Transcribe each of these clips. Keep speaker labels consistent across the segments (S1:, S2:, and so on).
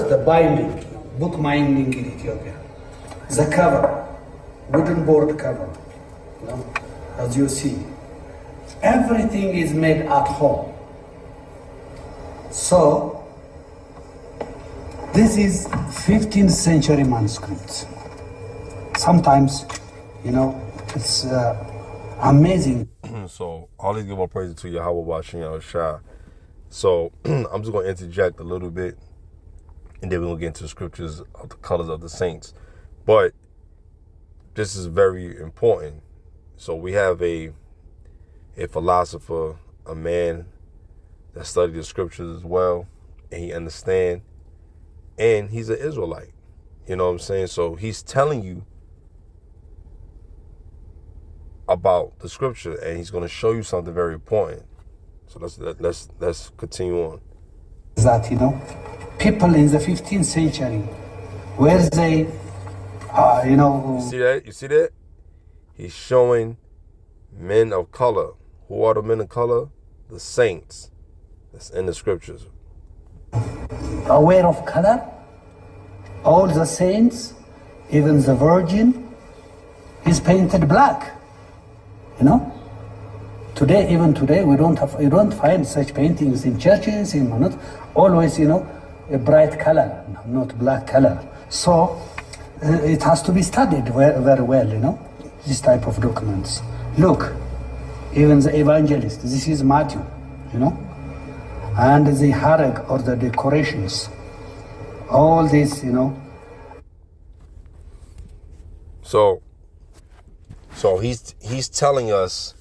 S1: the binding, book binding in Ethiopia. The cover, wooden board cover, you know, as you see. Everything is made at home. So, this is 15th century manuscripts. Sometimes, you know, it's amazing.
S2: So, all these give all praise to Yahweh Bashem Yahushua. So, I'm just going to interject a little bit, and then we're going to get into the scriptures of the colors of the saints. But this is very important. So, we have a philosopher, a man that studied the scriptures as well, and he understands, and he's an Israelite. You know what I'm saying? So, he's telling you about the scripture, and he's going to show you something very important. So let's continue on.
S1: That, you know, people in the 15th century, where they, you know.
S2: You see that? You see that? He's showing men of color. Who are the men of color? The saints. That's in the scriptures.
S1: Aware of color, all the saints, even the Virgin, is painted black. You know, even today, you don't find such paintings in churches. Not always, you know, a bright color, not black color. So it has to be studied very well. You know, this type of documents. Look, even the evangelist. This is Matthew. You know, and the harag or the decorations. All this, you know.
S2: So he's telling us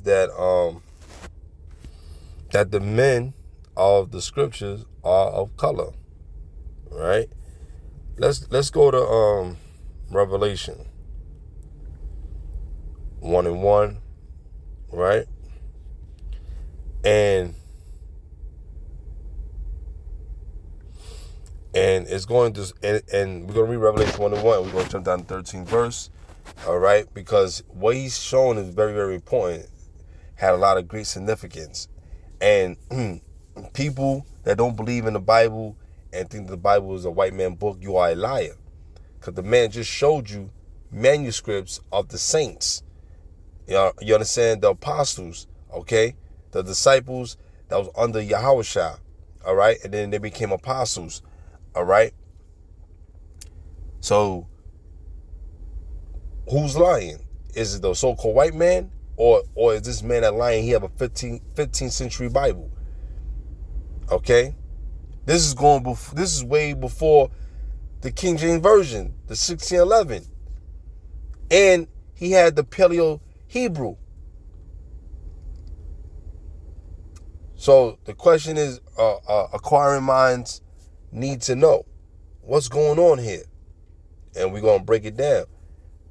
S2: that that the men of the scriptures are of color, right? Let's go to Revelation 1:1, right? And it's going to and we're gonna read Revelation 1:1. We're gonna jump down to 13th verse. All right, because what he's showing is very, very important, had a lot of great significance. And people that don't believe in the Bible and think the Bible is a white man book, you are a liar. Because the man just showed you manuscripts of the saints. You understand? The apostles, okay? The disciples that was under Yahushua, all right? And then they became apostles, all right? So, who's lying? Is it the so-called white man, or is this man that lying? He have a 15th century Bible. Okay, this is way before the King James Version, the 1611, and he had the Paleo Hebrew. So the question is, acquiring minds need to know what's going on here, and we're gonna break it down.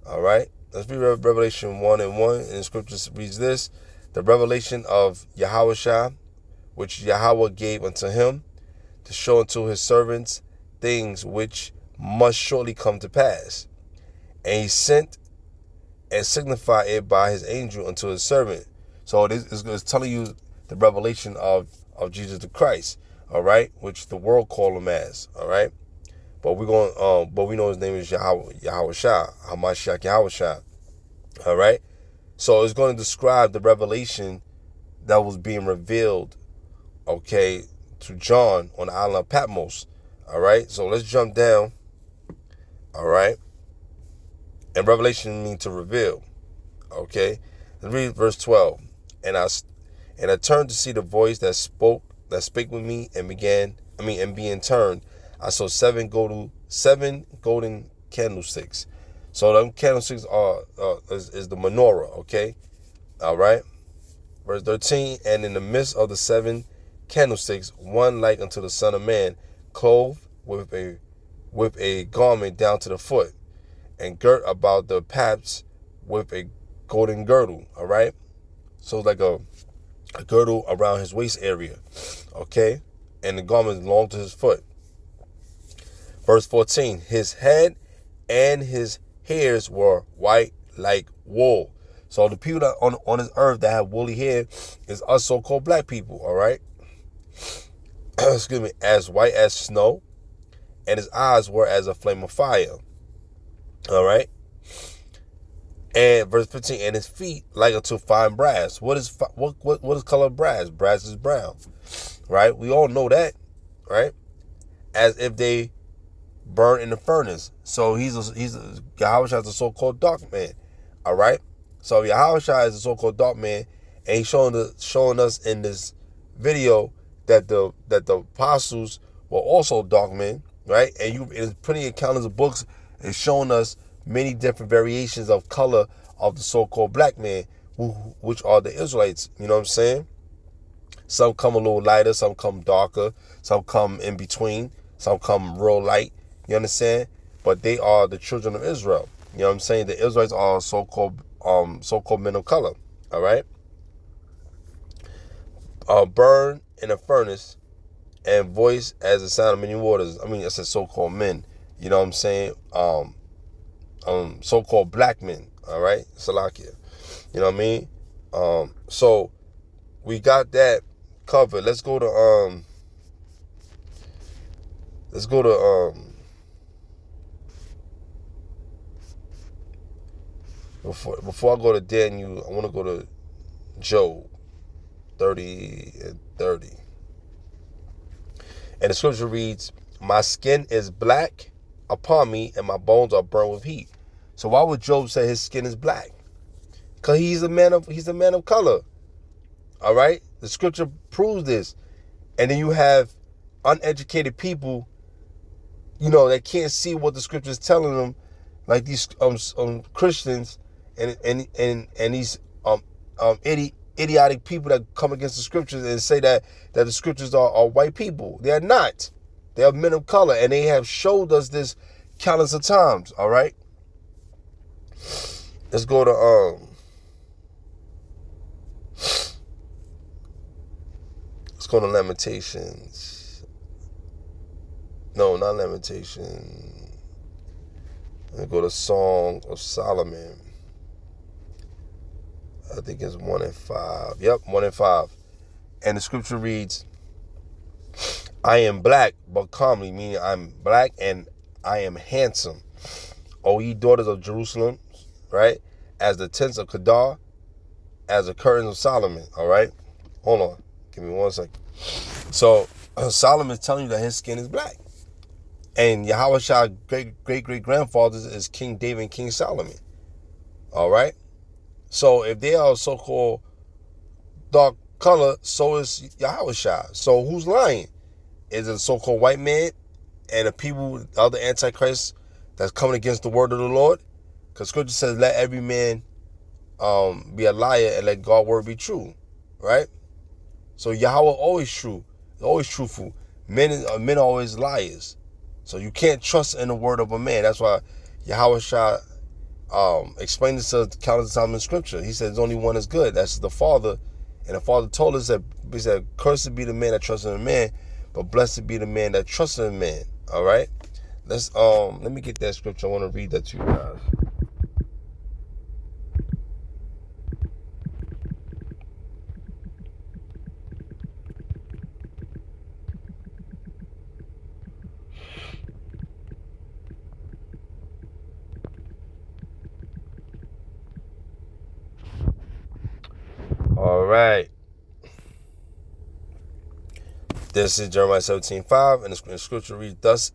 S2: All right, let's read Revelation 1:1, and the scripture reads this: the revelation of Yahushua, which Yahweh gave unto him, to show unto his servants things which must shortly come to pass. And he sent and signified it by his angel unto his servant. So it's telling you the revelation of Jesus the Christ, all right, which the world call him as, all right. But we know his name is Yahushua, Hamashiach Yahushua. All right. So it's going to describe the revelation that was being revealed, okay, to John on the island of Patmos. All right. So let's jump down. All right. And revelation means to reveal. Okay. Let's read verse 12. And I turned to see the voice that spake with me, and being turned, I saw seven golden candlesticks. So them candlesticks is the menorah, okay? All right. Verse 13, and in the midst of the seven candlesticks, one like unto the Son of Man, clothed with a garment down to the foot, and girt about the paps with a golden girdle. All right. So like a girdle around his waist area, okay? And the garment long to his foot. Verse 14, his head and his hairs were white like wool. So the people that on this earth that have woolly hair is us so-called black people, all right? excuse me, as white as snow, and his eyes were as a flame of fire. All right. And verse 15, and his feet like unto fine brass. What is color of brass? Brass is brown, right? We all know that, right? As if they burn in the furnace. So Yahushua is a so-called dark man, all right? So Yahushua is a so-called dark man, and he's showing us in this video that the apostles were also dark men, right? And there's plenty of counters of books and showing us many different variations of color of the so-called black man, which are the Israelites. You know what I'm saying? Some come a little lighter, some come darker, some come in between, some come real light. You understand? But they are the children of Israel. You know what I'm saying? The Israelites are so-called men of color. All right? Burn in a furnace and voice as the sound of many waters. I mean, it's a so-called men. You know what I'm saying? So-called black men, all right, Salakia. You know what I mean? So we got that covered. Let's go to before I go to Daniel, I want to go to Job 30 and 30. And the scripture reads, my skin is black upon me, and my bones are burned with heat. So why would Job say his skin is black? Because he's a man of color. All right? The scripture proves this. And then you have uneducated people, you know, that can't see what the scripture is telling them, like these Christians and these idiotic people that come against the scriptures and say that the scriptures are white people. They are not. They are men of color, and they have showed us this countless of times. All right. Let's go to Lamentations. No, not Lamentation. Let's go to Song of Solomon. I think it's 1 and 5. Yep, 1 and 5. And the scripture reads, I am black, but calmly, meaning I'm black and I am handsome. O ye daughters of Jerusalem, right? As the tents of Kedar, as the curtains of Solomon, all right? Hold on. Give me 1 second. So, Solomon is telling you that his skin is black. And Yahushua great-great-grandfather is King David and King Solomon. All right? So, if they are so-called dark color, so is Yahushua. So, who's lying? Is it a so-called white man and the people, the other antichrists that's coming against the word of the Lord? Because scripture says, let every man be a liar and let God's word be true. Right? So Yahweh always true. Always truthful. Men are always liars. So you can't trust in the word of a man. That's why Yahushua explained this to countless times in scripture. He said there's only one is good. That's the Father. And the Father told us that, he said, cursed be the man that trusts in a man, but blessed be the man that trusts in a man. All right? Let me get that scripture. I want to read that to you guys. All right. This is Jeremiah 17:5, and the scripture reads, Thus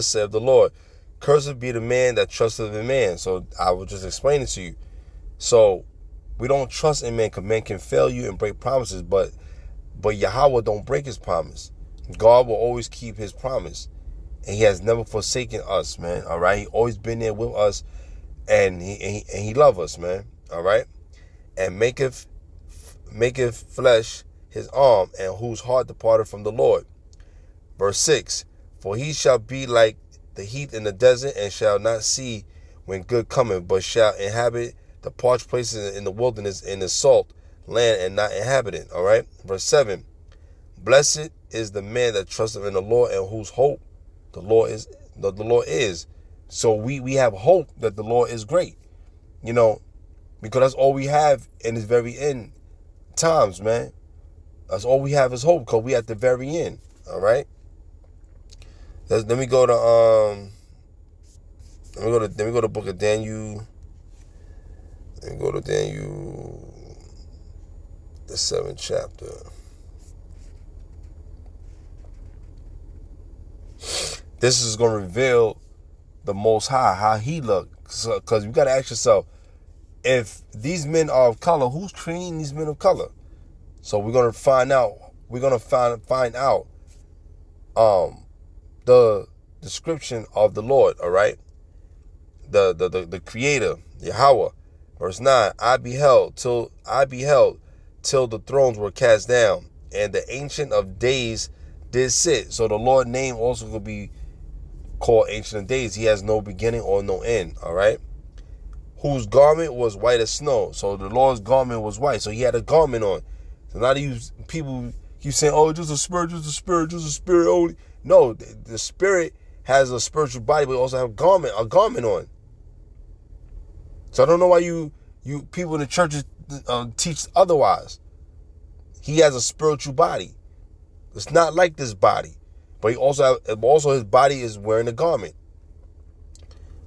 S2: saith the Lord, cursed be the man that trusteth in man. So I will just explain it to you. So we don't trust in man, because man can fail you and break promises, but Yahweh don't break his promise. God will always keep his promise. And he has never forsaken us, man. All right. He always been there with us, and he love us, man. All right. And maketh flesh his arm, and whose heart departed from the Lord. Verse 6, for he shall be like the heath in the desert, and shall not see when good cometh, but shall inhabit the parched places in the wilderness, in the salt land, and not inhabit it. All right. Verse 7, blessed is the man that trusteth in the Lord, and whose hope the Lord is. So we have hope that the Lord is great, you know, because that's all we have in this very end times, man. That's all we have is hope, because we at the very end. All right. Let me go to let me go to book of Daniel. Let me go to Daniel, the 7th chapter. This is going to reveal the Most High, how he looked. Because you got to ask yourself, if these men are of color, who's creating these men of color? So we're going to find out. We're going to find out the description of the Lord, all right? The Creator, Yahweh. Verse 9, I beheld till the thrones were cast down, and the Ancient of Days did sit. So the Lord name also could be called Ancient of Days. He has no beginning or no end, all right? Whose garment was white as snow. So the Lord's garment was white. So he had a garment on. So now these people keep saying, oh, just a spirit only. No, the spirit has a spiritual body, but also have a garment on. So I don't know why you people in the churches teach otherwise. He has a spiritual body. It's not like this body, but also his body is wearing a garment.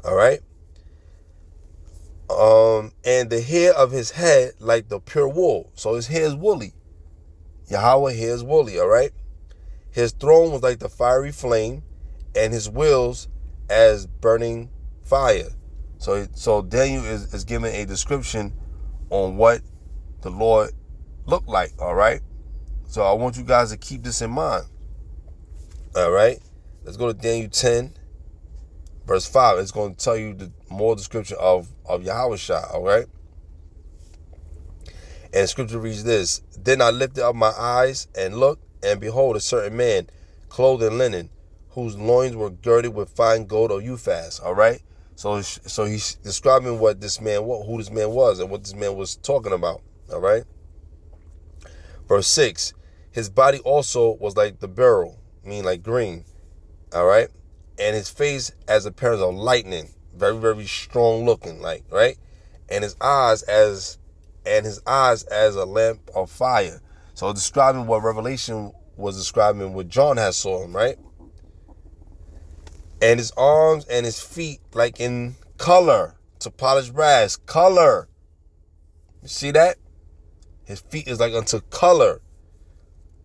S2: All right. And the hair of his head like the pure wool. So his hair is woolly. Yahweh hair is woolly. All right. His throne was like the fiery flame, and his wheels as burning fire. So Daniel is giving a description on what the Lord looked like, all right? So I want you guys to keep this in mind, all right? Let's go to Daniel 10, verse 5. It's going to tell you the more description of Yahushua, all right? And scripture reads this, Then I lifted up my eyes and looked, and behold, a certain man, clothed in linen, whose loins were girded with fine gold or Uphaz, all right? So he's describing who this man was, and what this man was talking about. All right. Verse 6, his body also was like the beryl, meaning like green. All right. And his face as appearance of lightning, very, very strong looking, like, right. And his eyes as a lamp of fire. So describing what Revelation was describing what John has saw him, right. And his arms and his feet like in color to polished brass. Color. You see that? His feet is like unto color.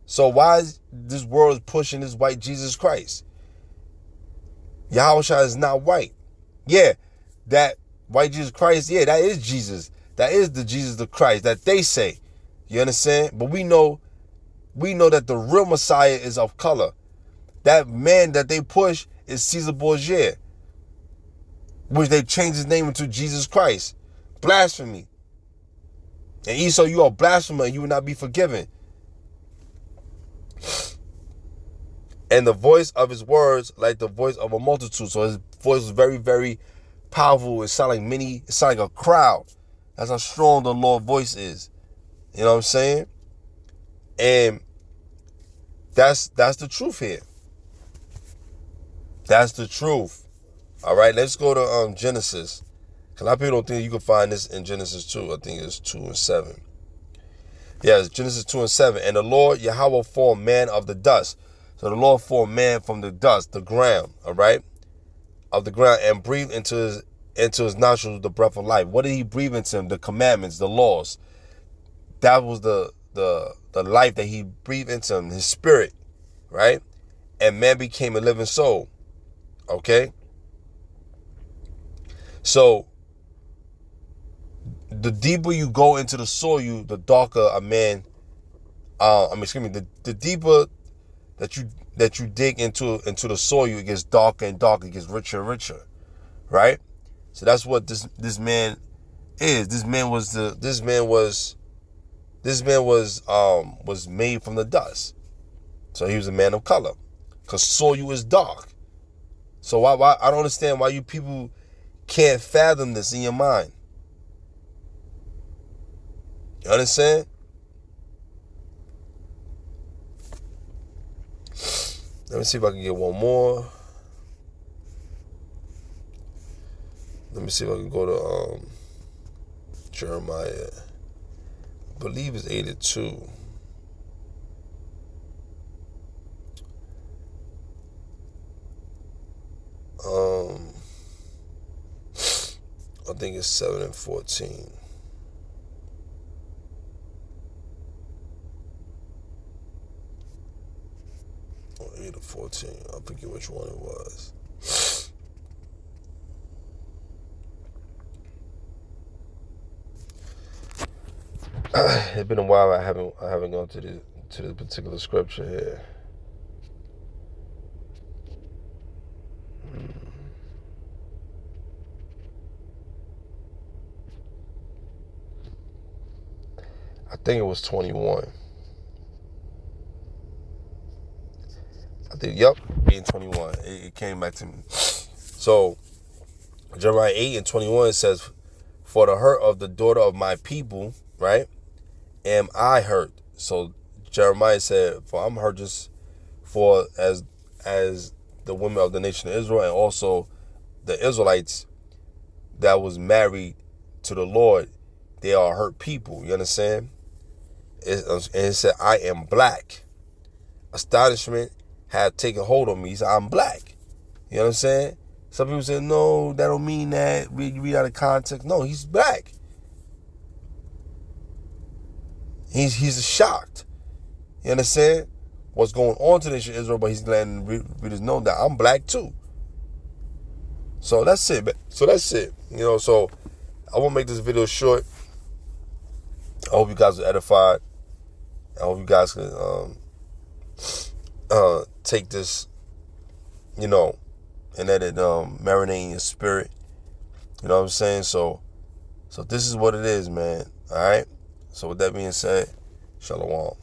S2: So why is this world pushing this white Jesus Christ? Yahushua is not white. Yeah, that white Jesus Christ, yeah, that is Jesus. That is the Jesus the Christ that they say. You understand? But we know that the real Messiah is of color. That man that they push is Caesar Borgia, which they changed his name into Jesus Christ. Blasphemy. And Esau, you are blasphemer, and you will not be forgiven. And the voice of his words like the voice of a multitude. So his voice was very, very powerful. It sounded like a crowd. That's how strong the Lord's voice is. You know what I'm saying? And that's the truth here. That's the truth. All right, let's go to Genesis. A lot of people don't think you can find this in Genesis 2. I think it's 2 and 7. Yeah, it's Genesis 2 and 7. And the Lord Yahweh formed man of the dust. So the Lord formed man from the dust, the ground, all right, of the ground, and breathed into his nostrils the breath of life. What did he breathe into him? The commandments, the laws. That was the life that he breathed into him, his spirit, right? And man became a living soul. Okay, so the deeper you go into the soil, the darker a man. The deeper that you dig into the soil, it gets darker and darker. It gets richer and richer, right? So that's what this man is. This man was made from the dust. So he was a man of color, because soil is dark. So why I don't understand why you people can't fathom this in your mind. You understand? Let me see if I can get one more. Let me see if I can go to Jeremiah. I believe it's 82. I think it's 7 and 14. Or 8 or 14. I forget which one it was. It's been a while. I haven't gone to the particular scripture here. I think it was 21. I think, yep, 8 and 21. It came back to me. So, Jeremiah 8 and 21 says, "For the hurt of the daughter of my people," right, "am I hurt." So Jeremiah said, "For I'm hurt just for as the women of the nation of Israel, and also the Israelites that was married to the Lord, they are hurt people." You understand? And it said, "I am black. Astonishment had taken hold on me." He said, "I'm black." You know what I'm saying? Some people say, "No, that don't mean that. Read out of context." No, he's black. He's shocked. You understand? What's going on to the nation of Israel, but he's letting readers know that I'm black too. So that's it. You know, so I won't make this video short. I hope you guys are edified. I hope you guys can take this, you know, and let it marinate in your spirit. You know what I'm saying? So this is what it is, man. All right? So with that being said, shalom.